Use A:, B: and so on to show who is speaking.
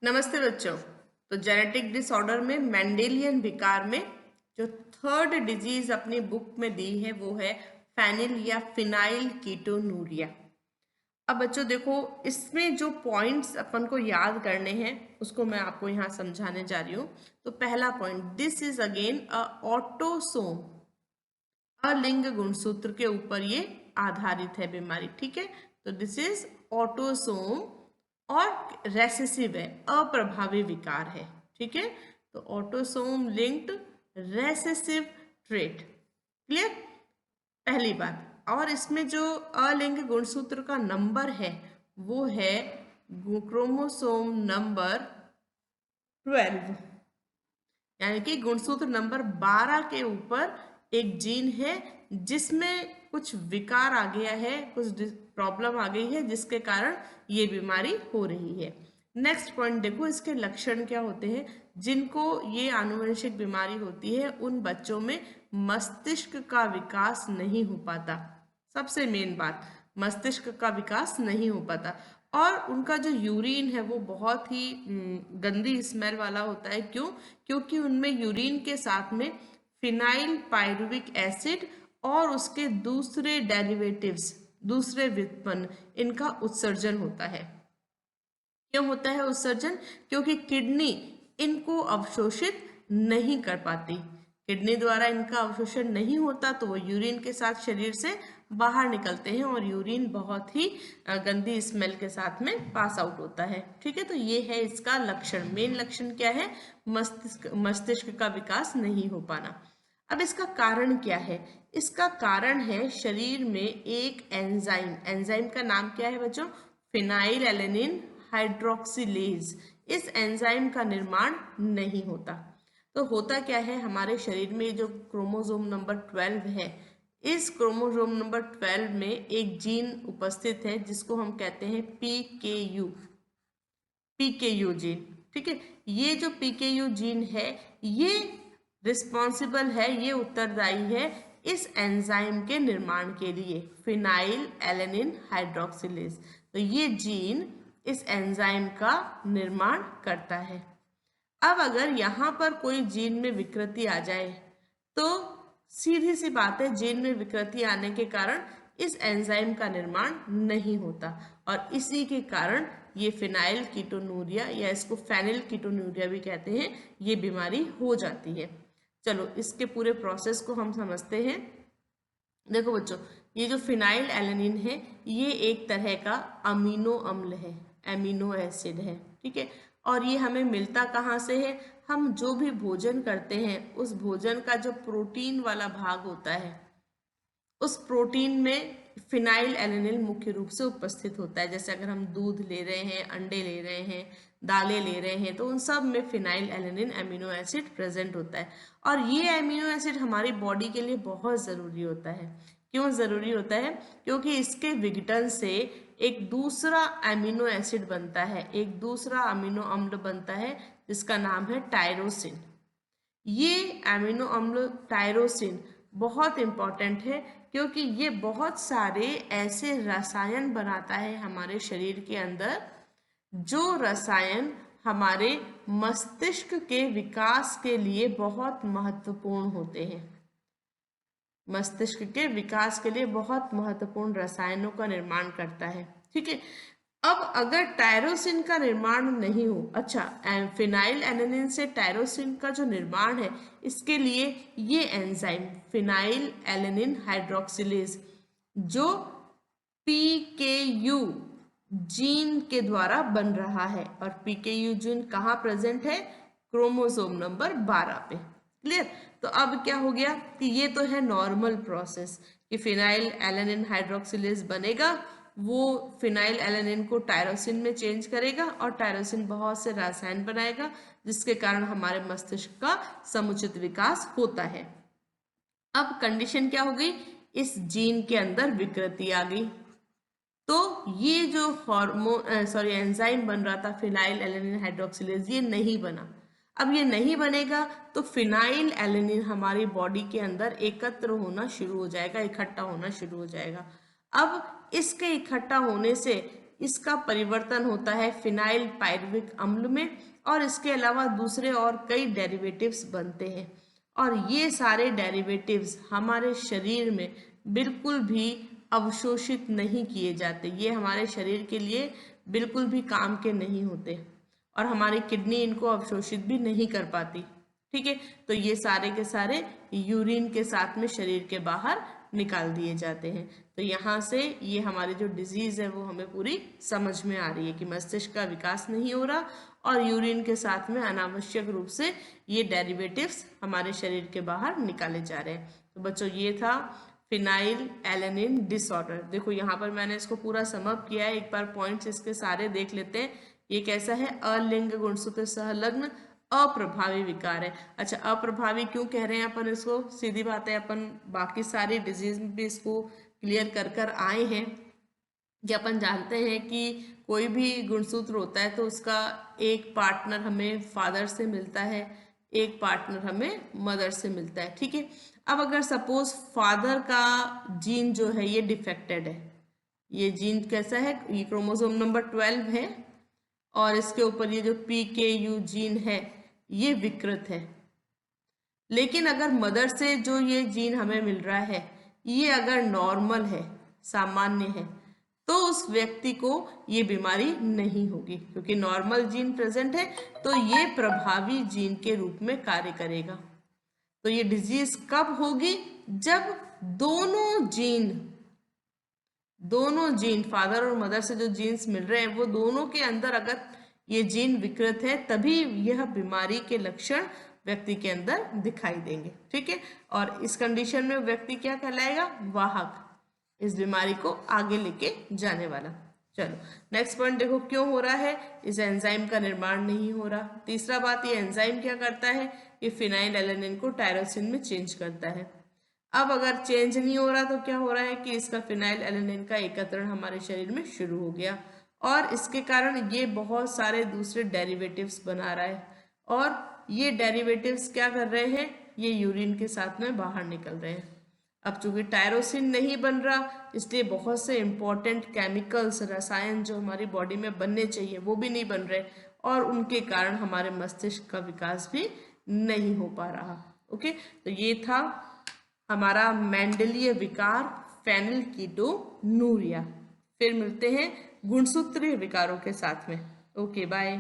A: नमस्ते बच्चों। तो जेनेटिक डिसऑर्डर में मेंडेलियन विकार में जो थर्ड डिजीज अपनी बुक में दी है वो है फेनिल या फिनाइल कीटोनूरिया। अब बच्चों देखो, इसमें जो पॉइंट्स अपन को याद करने हैं उसको मैं आपको यहाँ समझाने जा रही हूँ। तो पहला point, this is again a autosome, अलिंग गुणसूत्र के ऊपर ये आधारित है बीमारी। ठीक है, तो दिस इज ऑटोसोम और रेसेसिव है, अप्रभावी विकार है। ठीक है, तो autosome linked recessive trait. Clear, पहली बात। और इसमें जो अलिंग गुणसूत्र का नंबर है वो है क्रोमोसोम नंबर 12, यानी कि गुणसूत्र नंबर 12 के ऊपर एक जीन है जिसमें कुछ विकार आ गया है, कुछ प्रॉब्लम आ गई है जिसके कारण ये बीमारी हो रही है। नेक्स्ट पॉइंट देखो, इसके लक्षण क्या होते हैं। जिनको ये आनुवंशिक बीमारी होती है उन बच्चों में मस्तिष्क का विकास नहीं हो पाता। सबसे मेन बात, मस्तिष्क का विकास नहीं हो पाता। और उनका जो यूरिन है वो बहुत ही गंदी स्मेल वाला होता है। क्यों? क्योंकि उनमें यूरिन के साथ में फिनाइल पायरुविक एसिड और उसके दूसरे डेरिवेटिव्स, दूसरे व्युत्पन्न, इनका उत्सर्जन होता है। क्यों होता है उत्सर्जन? क्योंकि किडनी इनको अवशोषित नहीं कर पाती। किडनी द्वारा इनका अवशोषण नहीं होता तो वो यूरिन के साथ शरीर से बाहर निकलते हैं और यूरिन बहुत ही गंदी स्मेल के साथ में पास आउट होता है। ठीक है, तो ये है इसका लक्षण। मेन लक्षण क्या है? मस्तिष्क का विकास नहीं हो पाना। अब इसका कारण क्या है? इसका कारण है शरीर में एक एंजाइम। एंजाइम का नाम क्या है बच्चों? Phenyl alanine hydroxylase. इस एंजाइम का निर्माण नहीं होता। तो होता क्या है, हमारे शरीर में जो क्रोमोसोम नंबर 12 है, इस क्रोमोसोम नंबर 12 में एक जीन उपस्थित है जिसको हम कहते हैं PKU, PKU जीन। ठीक है, ये जो PKU जीन है ये रिस्पॉन्सिबल है, ये उत्तरदायी है इस एंजाइम के निर्माण के लिए, फिनाइल एलेनिन हाइड्रोक्सिलेज। तो ये जीन इस एंजाइम का निर्माण करता है। अब अगर यहाँ पर कोई जीन में विकृति आ जाए तो सीधी सी बात है, जीन में विकृति आने के कारण इस एंजाइम का निर्माण नहीं होता और इसी के कारण ये फिनाइल कीटोनूरिया या इसको फेनिल कीटोनूरिया भी कहते हैं, ये बीमारी हो जाती है। चलो इसके पूरे प्रोसेस को हम समझते हैं। देखो बच्चों, ये जो फिनाइल एलेनिन है ये एक तरह का अमीनो अम्ल है, एमिनो एसिड है। ठीक है, और ये हमें मिलता कहाँ से है? हम जो भी भोजन करते हैं उस भोजन का जो प्रोटीन वाला भाग होता है उस प्रोटीन में फिनाइल एलेनिन मुख्य रूप से उपस्थित होता है। जैसे अगर हम दूध ले रहे हैं, अंडे ले रहे हैं, दालें ले रहे हैं, तो उन सब में phenyl alanine amino acid present होता है। और ये एमिनो एसिड हमारी बॉडी के लिए बहुत ज़रूरी होता है। क्यों ज़रूरी होता है? क्योंकि इसके विघटन से एक दूसरा एमिनो एसिड बनता है, एक दूसरा अमीनो अम्ल बनता है जिसका नाम है टायरोसिन। ये एमिनो अम्ल टायरोसिन बहुत इम्पॉर्टेंट है क्योंकि ये बहुत सारे ऐसे रसायन बनाता है हमारे शरीर के अंदर जो रसायन हमारे मस्तिष्क के विकास के लिए बहुत महत्वपूर्ण होते हैं। मस्तिष्क के विकास के लिए बहुत महत्वपूर्ण रसायनों का निर्माण करता है। ठीक है, अब अगर टायरोसिन का निर्माण नहीं हो, अच्छा फिनाइल एलेनिन से टायरोसिन का जो निर्माण है इसके लिए ये एंजाइम फिनाइल एलेनिन हाइड्रोक्सिलेज जो PKU जीन के द्वारा बन रहा है, और PKU जीन कहाँ प्रेजेंट है? क्रोमोसोम नंबर 12 पे। क्लियर? तो अब क्या हो गया कि ये तो है नॉर्मल प्रोसेस कि फिनाइल एलेनिन हाइड्रोक्सिलेज बनेगा, वो फिनाइल एलेनिन को टायरोसिन में चेंज करेगा और टायरोसिन बहुत से रसायन बनाएगा जिसके कारण हमारे मस्तिष्क का समुचित विकास होता है। अब कंडीशन क्या हो गई? इस जीन के अंदर विकृति आ गई, तो ये जो एंजाइम बन रहा था फिनाइल एलेनिन हाइड्रोक्सिलेज ये नहीं बना। अब ये नहीं बनेगा तो फिनाइल एलेनिन हमारी बॉडी के अंदर एकत्र होना शुरू हो जाएगा, इकट्ठा होना शुरू हो जाएगा। अब इसके इकट्ठा होने से इसका परिवर्तन होता है फिनाइल पायरुविक अम्ल में, और इसके अलावा दूसरे और कई डेरिवेटिव्स बनते हैं। और ये सारे डेरिवेटिव्स हमारे शरीर में बिल्कुल भी अवशोषित नहीं किए जाते, ये हमारे शरीर के लिए बिल्कुल भी काम के नहीं होते, और हमारी किडनी इनको अवशोषित भी नहीं कर पाती। ठीक है, तो ये सारे के सारे यूरिन के साथ में शरीर के बाहर निकाल दिए जाते हैं। तो यहाँ से ये हमारी जो डिजीज है वो हमें पूरी समझ में आ रही है कि मस्तिष्क का विकास नहीं हो रहा और यूरिन के साथ में अनावश्यक रूप से ये डेरिवेटिव्स हमारे शरीर के बाहर निकाले जा रहे हैं। तो बच्चों ये था फिनाइल एलेनिन डिसऑर्डर। देखो यहाँ पर मैंने इसको पूरा समअप किया है, एक बार पॉइंट्स इसके सारे देख लेते हैं। ये कैसा है, अलिंग गुणसूत्र सहलग्न अप्रभावी विकार है। अच्छा, अप्रभावी क्यों कह रहे हैं अपन इसको, सीधी बात है, अपन बाकी सारी डिजीज में भी इसको क्लियर कर आए हैं कि अपन जानते हैं कि कोई भी गुणसूत्र होता है तो उसका एक पार्टनर हमें फादर से मिलता है, एक पार्टनर हमें मदर से मिलता है। ठीक है, अब अगर सपोज फादर का जीन जो है ये डिफेक्टेड है, ये जीन कैसा है, ये क्रोमोसोम नंबर 12 है, और इसके ऊपर ये जो PKU जीन है ये विकृत है। लेकिन अगर मदर से जो ये जीन हमें मिल रहा है ये अगर नॉर्मल है, सामान्य है, तो उस व्यक्ति को ये बीमारी नहीं होगी, क्योंकि नॉर्मल जीन प्रेजेंट है तो ये प्रभावी जीन के रूप में कार्य करेगा। तो ये डिजीज कब होगी, जब दोनों जीन फादर और मदर से जो जीन्स मिल रहे हैं वो दोनों के अंदर अगर ये जीन विकृत है, तभी यह बीमारी के लक्षण व्यक्ति के अंदर दिखाई देंगे। ठीक है, और इस कंडीशन में व्यक्ति क्या कहलाएगा, वाहक, इस बीमारी को आगे लेके जाने वाला। चलो नेक्स्ट पॉइंट देखो, क्यों हो रहा है, इस एंजाइम का निर्माण नहीं हो रहा। तीसरा बात, ये एंजाइम क्या करता है, ये फिनाइल एलेनिन को टायरोसिन में चेंज करता है। अब अगर चेंज नहीं हो रहा तो क्या हो रहा है कि इसका फिनाइल एलेनिन का एकत्रण हमारे शरीर में शुरू हो गया, और इसके कारण ये बहुत सारे दूसरे डेरिवेटिव्स बना रहा है, और ये डेरिवेटिव्स क्या कर रहे हैं, ये यूरिन के साथ में बाहर निकल रहे हैं। अब चूंकि टायरोसिन नहीं बन रहा, इसलिए बहुत से इंपॉर्टेंट केमिकल्स, रसायन जो हमारी बॉडी में बनने चाहिए वो भी नहीं बन रहे, और उनके कारण हमारे मस्तिष्क का विकास भी नहीं हो पा रहा। ओके, तो ये था हमारा मेंडेलीय विकार फेनिलकीटोनूरिया। फिर मिलते हैं गुणसूत्रीय विकारों के साथ में। Okay bye.